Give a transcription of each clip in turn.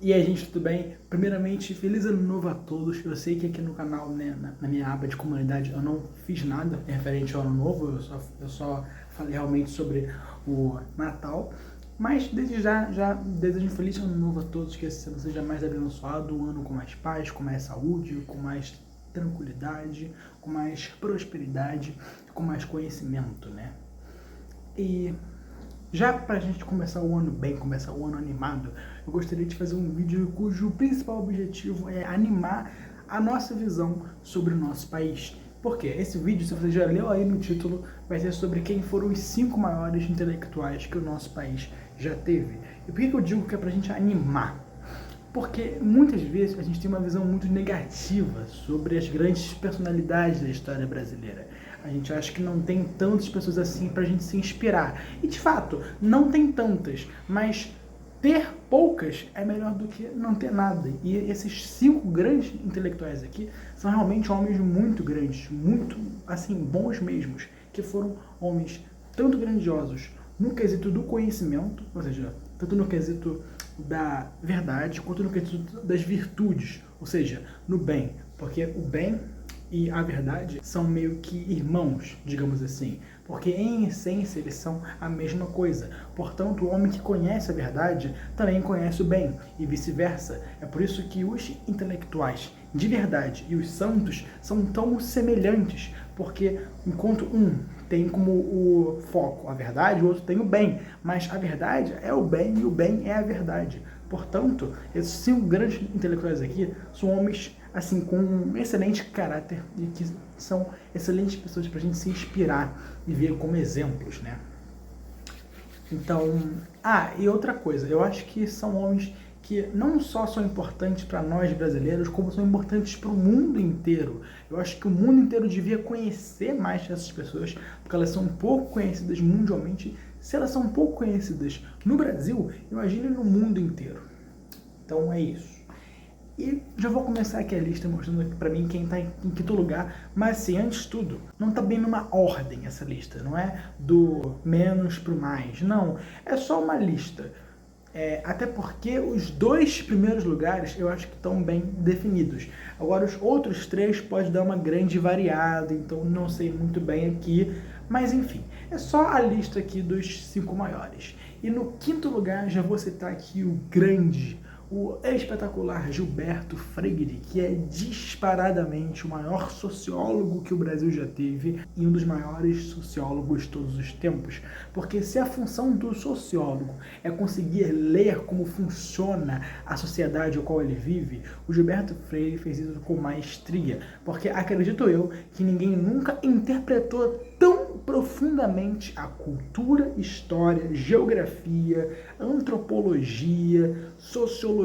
E aí, gente, tudo bem? Primeiramente, feliz ano novo a todos. Eu sei que aqui no canal, né, na minha aba de comunidade, eu não fiz nada referente ao ano novo, eu só falei realmente sobre o Natal. Mas desde já desejo um feliz ano novo a todos, que esse ano seja mais abençoado, um ano com mais paz, com mais saúde, com mais tranquilidade, com mais prosperidade, com mais conhecimento, né? E já para a gente começar o ano bem, começar o ano animado, eu gostaria de fazer um vídeo cujo principal objetivo é animar a nossa visão sobre o nosso país. Por quê? Esse vídeo, se você já leu aí no título, vai ser sobre quem foram os 5 maiores intelectuais que o nosso país já teve. E por que eu digo que é para a gente animar? Porque muitas vezes a gente tem uma visão muito negativa sobre as grandes personalidades da história brasileira. A gente acha que não tem tantas pessoas assim pra gente se inspirar. E de fato, não tem tantas, mas ter poucas é melhor do que não ter nada. E esses 5 grandes intelectuais aqui são realmente homens muito grandes, muito assim, bons mesmos, que foram homens tanto grandiosos no quesito do conhecimento, ou seja, tanto no quesito da verdade quanto no quesito das virtudes, ou seja, no bem, porque o bem e a verdade são meio que irmãos, digamos assim, porque em essência eles são a mesma coisa. Portanto, o homem que conhece a verdade também conhece o bem e vice-versa. É por isso que os intelectuais de verdade e os santos são tão semelhantes, porque enquanto um tem como o foco a verdade, o outro tem o bem, mas a verdade é o bem e o bem é a verdade. Portanto, esses 5 grandes intelectuais aqui são homens assim com um excelente caráter e que são excelentes pessoas para a gente se inspirar e ver como exemplos, né? Então, e outra coisa, eu acho que são homens que não só são importantes para nós brasileiros, como são importantes para o mundo inteiro. Eu acho que o mundo inteiro devia conhecer mais essas pessoas, porque elas são pouco conhecidas mundialmente. Se elas são pouco conhecidas no Brasil, imagine no mundo inteiro. Então é isso. E já vou começar aqui a lista mostrando pra mim quem tá em quinto lugar, mas assim, antes de tudo, não tá bem numa ordem essa lista, não é do menos pro mais, não, é só uma lista. Até porque os 2 primeiros lugares eu acho que estão bem definidos. Agora os outros 3 pode dar uma grande variada, então não sei muito bem aqui, mas enfim, é só a lista aqui dos 5 maiores. E no quinto lugar já vou citar aqui o espetacular Gilberto Freire, que é disparadamente o maior sociólogo que o Brasil já teve e um dos maiores sociólogos de todos os tempos. Porque se a função do sociólogo é conseguir ler como funciona a sociedade ao qual ele vive, o Gilberto Freire fez isso com maestria. Porque acredito eu que ninguém nunca interpretou tão profundamente a cultura, história, geografia, antropologia, sociologia,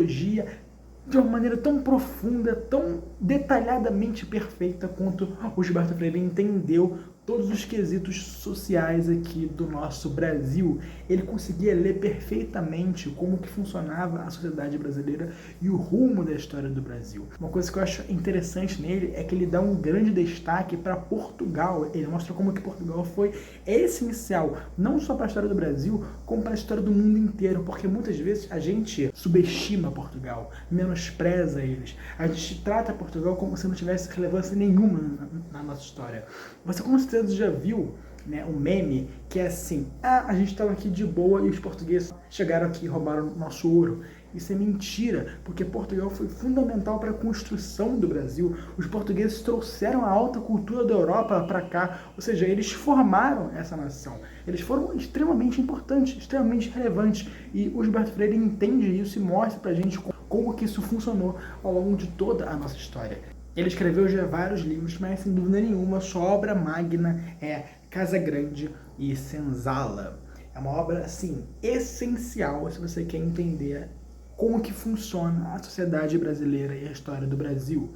de uma maneira tão profunda, tão detalhadamente perfeita quanto o Gilberto Freire entendeu todos os quesitos sociais aqui do nosso Brasil. Ele conseguia ler perfeitamente como que funcionava a sociedade brasileira e o rumo da história do Brasil. Uma coisa que eu acho interessante nele é que ele dá um grande destaque para Portugal. Ele mostra como que Portugal foi essencial, não só para a história do Brasil, como para a história do mundo inteiro, porque muitas vezes a gente subestima Portugal, menospreza eles. A gente trata Portugal como se não tivesse relevância nenhuma na nossa história. Você com certeza já viu, né, um meme que é assim: a gente estava aqui de boa e os portugueses chegaram aqui e roubaram nosso ouro. Isso é mentira, porque Portugal foi fundamental para a construção do Brasil. Os portugueses trouxeram a alta cultura da Europa para cá, ou seja, eles formaram essa nação. Eles foram extremamente importantes, extremamente relevantes, e o Gilberto Freire entende isso e mostra para a gente como que isso funcionou ao longo de toda a nossa história. Ele escreveu já vários livros, mas sem dúvida nenhuma sua obra magna é Casa Grande e Senzala. É uma obra, assim, essencial se você quer entender como que funciona a sociedade brasileira e a história do Brasil.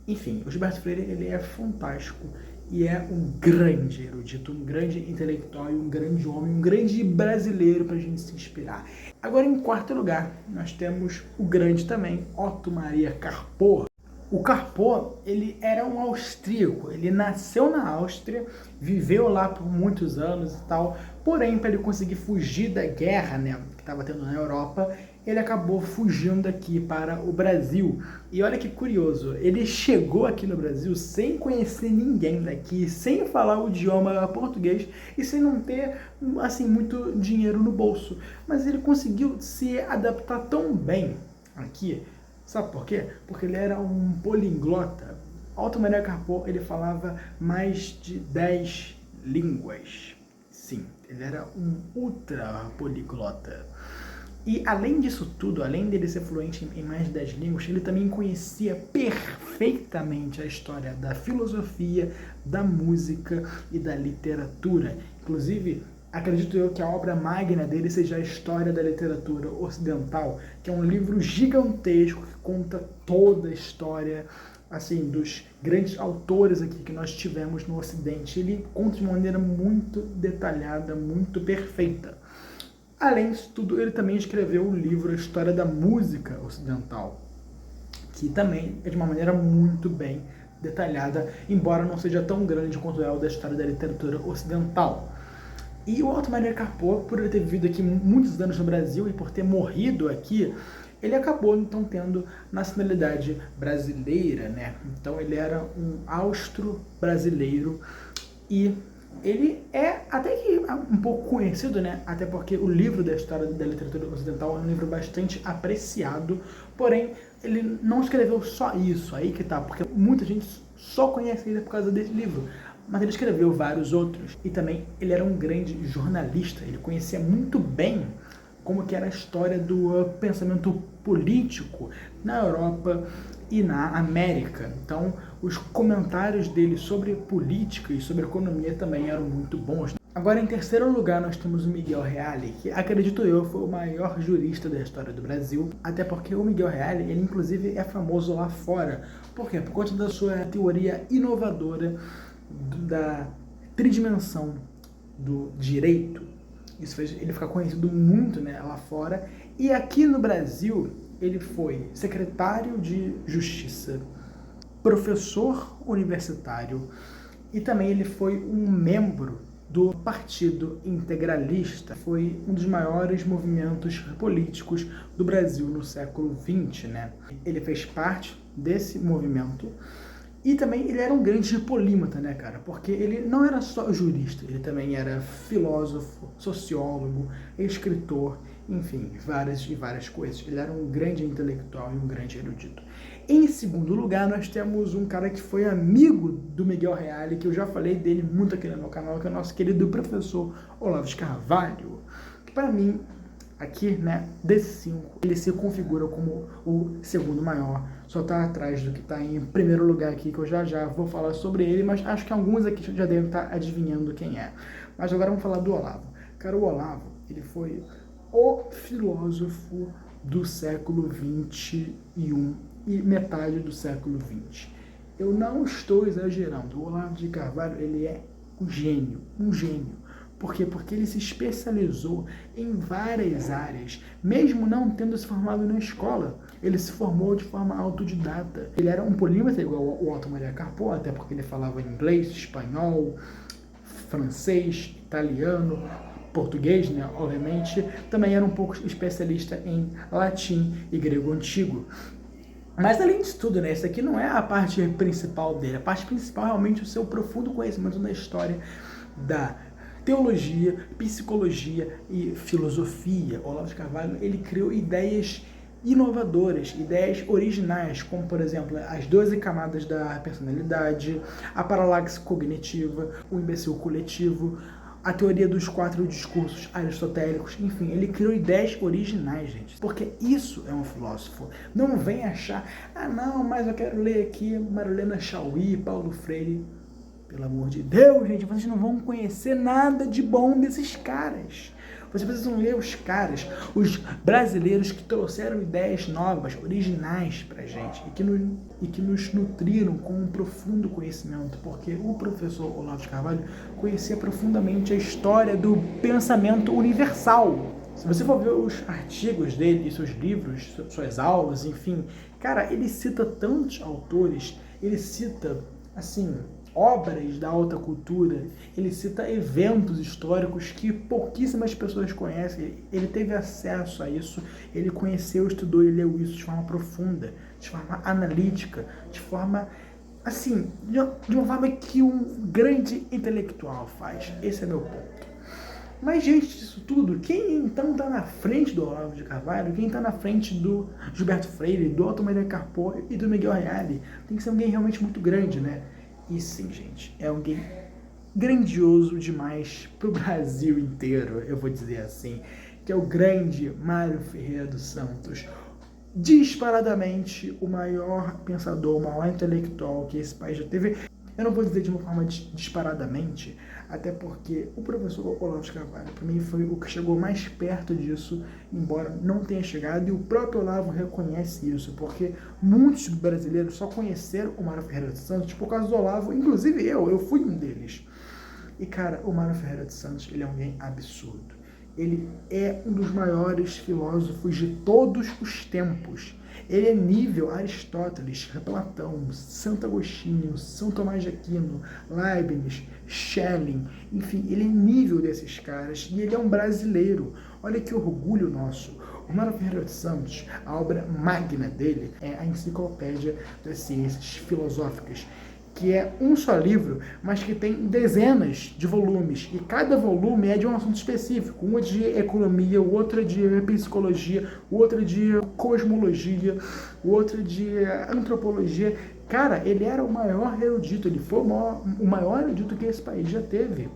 Enfim, o Gilberto Freire, ele é fantástico e é um grande erudito, um grande intelectual, um grande homem, um grande brasileiro para a gente se inspirar. Agora, em quarto lugar, nós temos o grande também, Otto Maria Carpo. O Carpo, ele era um austríaco, ele nasceu na Áustria, viveu lá por muitos anos e tal, porém, para ele conseguir fugir da guerra, né, que estava tendo na Europa, ele acabou fugindo aqui para o Brasil. E olha que curioso, ele chegou aqui no Brasil sem conhecer ninguém daqui, sem falar o idioma português e sem não ter, assim, muito dinheiro no bolso. Mas ele conseguiu se adaptar tão bem aqui, sabe por quê? Porque ele era um poliglota. Otto Maria Carpo, ele falava mais de 10 línguas. Sim, ele era um ultra poliglota. E além disso tudo, além dele ser fluente em mais de 10 línguas, ele também conhecia perfeitamente a história da filosofia, da música e da literatura. Inclusive, acredito eu que a obra magna dele seja a História da Literatura Ocidental, que é um livro gigantesco que conta toda a história, assim, dos grandes autores aqui que nós tivemos no Ocidente. Ele conta de maneira muito detalhada, muito perfeita. Além disso tudo, ele também escreveu o livro A História da Música Ocidental, que também é de uma maneira muito bem detalhada, embora não seja tão grande quanto é o da História da Literatura Ocidental. E o Otto Maria Carpo, por ele ter vivido aqui muitos anos no Brasil e por ter morrido aqui, ele acabou então tendo nacionalidade brasileira, né? Então ele era um austro-brasileiro e ele é até que um pouco conhecido, né? Até porque o livro da História da Literatura Ocidental é um livro bastante apreciado, porém ele não escreveu só isso, aí que tá, porque muita gente só conhece ele por causa desse livro, mas ele escreveu vários outros e também ele era um grande jornalista, ele conhecia muito bem como que era a história do pensamento político na Europa e na América. Então, os comentários dele sobre política e sobre economia também eram muito bons. Agora, em terceiro lugar, nós temos o Miguel Reale, que, acredito eu, foi o maior jurista da história do Brasil, até porque o Miguel Reale, ele inclusive é famoso lá fora. Por quê? Por conta da sua teoria inovadora da tridimensão do direito. Isso fez ele ficar conhecido muito, né, lá fora. E aqui no Brasil, ele foi secretário de Justiça, professor universitário e também ele foi um membro do Partido Integralista. Foi um dos maiores movimentos políticos do Brasil no século XX, né? Ele fez parte desse movimento. E também ele era um grande polímata, né, cara? Porque ele não era só jurista, ele também era filósofo, sociólogo, escritor, enfim, várias coisas. Ele era um grande intelectual e um grande erudito. Em segundo lugar, nós temos um cara que foi amigo do Miguel Reale, que eu já falei dele muito aqui no meu canal, que é o nosso querido professor Olavo de Carvalho, que para mim, aqui, né, desses 5, ele se configura como o segundo maior, só tá atrás do que tá em primeiro lugar aqui, que eu já vou falar sobre ele, mas acho que alguns aqui já devem estar adivinhando quem é. Mas agora vamos falar do Olavo. Cara, o Olavo, ele foi o filósofo do século XXI e metade do século XX. Eu não estou exagerando, o Olavo de Carvalho, ele é um gênio, um gênio. Por quê? Porque ele se especializou em várias áreas, mesmo não tendo se formado na escola. Ele se formou de forma autodidata. Ele era um polímata igual o Otto Maria Carpo, até porque ele falava inglês, espanhol, francês, italiano, português, né, obviamente. Também era um pouco especialista em latim e grego antigo. Mas além disso tudo, né, essa aqui não é a parte principal dele. A parte principal é realmente o seu profundo conhecimento da história da teologia, psicologia e filosofia. Olavo de Carvalho, ele criou ideias inovadoras, ideias originais, como, por exemplo, as 12 camadas da personalidade, a paralaxe cognitiva, o imbecil coletivo, a teoria dos 4 discursos aristotélicos, enfim, ele criou ideias originais, gente. Porque isso é um filósofo. Não vem achar, não, mas eu quero ler aqui Marlene Chauí, Paulo Freire. Pelo amor de Deus, gente, vocês não vão conhecer nada de bom desses caras. Vocês precisam ler os caras, os brasileiros que trouxeram ideias novas, originais pra gente e que nos nutriram com um profundo conhecimento, porque o professor Olavo de Carvalho conhecia profundamente a história do pensamento universal. Se você for ver os artigos dele, seus livros, suas aulas, enfim, cara, ele cita tantos autores, ele cita, assim, obras da alta cultura, ele cita eventos históricos que pouquíssimas pessoas conhecem. Ele teve acesso a isso, ele conheceu, estudou e leu isso de forma profunda, de forma analítica, de forma, assim, de uma forma que um grande intelectual faz. Esse é meu ponto. Mas diante disso tudo, quem então está na frente do Olavo de Carvalho, quem está na frente do Gilberto Freire, do Otto Maria Carpo e do Miguel Reale? Tem que ser alguém realmente muito grande, né? E sim, gente, é alguém grandioso demais pro Brasil inteiro, eu vou dizer assim, que é o grande Mário Ferreira dos Santos. Disparadamente o maior pensador, o maior intelectual que esse país já teve. Eu não vou dizer de uma forma disparadamente, até porque o professor Olavo de Carvalho, para mim, foi o que chegou mais perto disso, embora não tenha chegado, e o próprio Olavo reconhece isso, porque muitos brasileiros só conheceram o Mário Ferreira dos Santos por causa do Olavo, inclusive eu fui um deles. E, cara, o Mário Ferreira dos Santos, ele é alguém absurdo. Ele é um dos maiores filósofos de todos os tempos. Ele é nível Aristóteles, Platão, Santo Agostinho, São Tomás de Aquino, Leibniz, Schelling, enfim, ele é nível desses caras e ele é um brasileiro. Olha que orgulho nosso. O Mário Ferreira dos Santos, a obra magna dele é a Enciclopédia das Ciências Filosóficas, que é um só livro, mas que tem dezenas de volumes, e cada volume é de um assunto específico. Um é de economia, o outro é de psicologia, o outro é de cosmologia, o outro é de antropologia. Cara, ele era o maior erudito, ele foi o maior erudito que esse país já teve.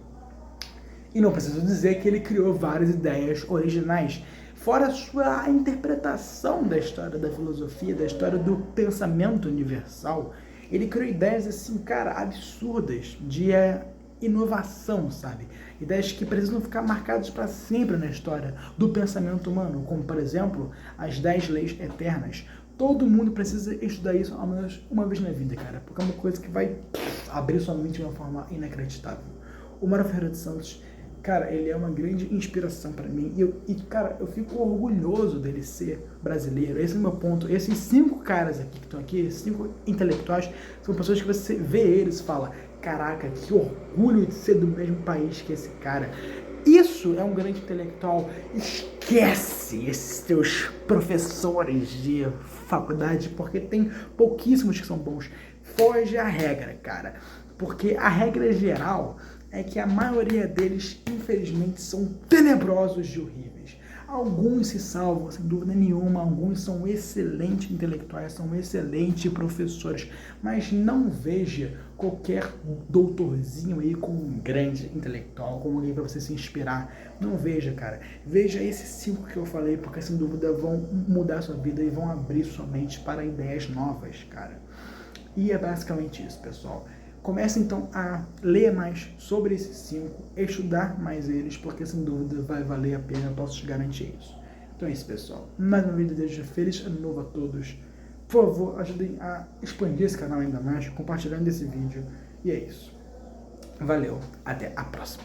E não preciso dizer que ele criou várias ideias originais, fora a sua interpretação da história da filosofia, da história do pensamento universal. Ele criou ideias, assim, cara, absurdas, de inovação, sabe? Ideias que precisam ficar marcadas para sempre na história do pensamento humano, como, por exemplo, as 10 leis eternas. Todo mundo precisa estudar isso ao menos uma vez na vida, cara, porque é uma coisa que vai abrir sua mente de uma forma inacreditável. O Mário Ferreira dos Santos, cara, ele é uma grande inspiração para mim. Cara, eu fico orgulhoso dele ser brasileiro. Esse é o meu ponto. Esses 5 caras aqui que estão aqui, esses 5 intelectuais, são pessoas que você vê eles e fala: caraca, que orgulho de ser do mesmo país que esse cara. Isso é um grande intelectual. Esquece esses teus professores de faculdade, porque tem pouquíssimos que são bons. Foge a regra, cara. Porque a regra geral é que a maioria deles, infelizmente, são tenebrosos de horríveis. Alguns se salvam, sem dúvida nenhuma, alguns são excelentes intelectuais, são excelentes professores, mas não veja qualquer doutorzinho aí como um grande intelectual, como alguém para você se inspirar. Não veja, cara. Veja esses 5 que eu falei, porque sem dúvida vão mudar a sua vida e vão abrir sua mente para ideias novas, cara. E é basicamente isso, pessoal. Comece então a ler mais sobre esses 5, estudar mais eles, porque sem dúvida vai valer a pena, eu posso te garantir isso. Então é isso, pessoal. Mais uma vez, desejo feliz ano novo a todos. Por favor, ajudem a expandir esse canal ainda mais, compartilhando esse vídeo. E é isso. Valeu, até a próxima.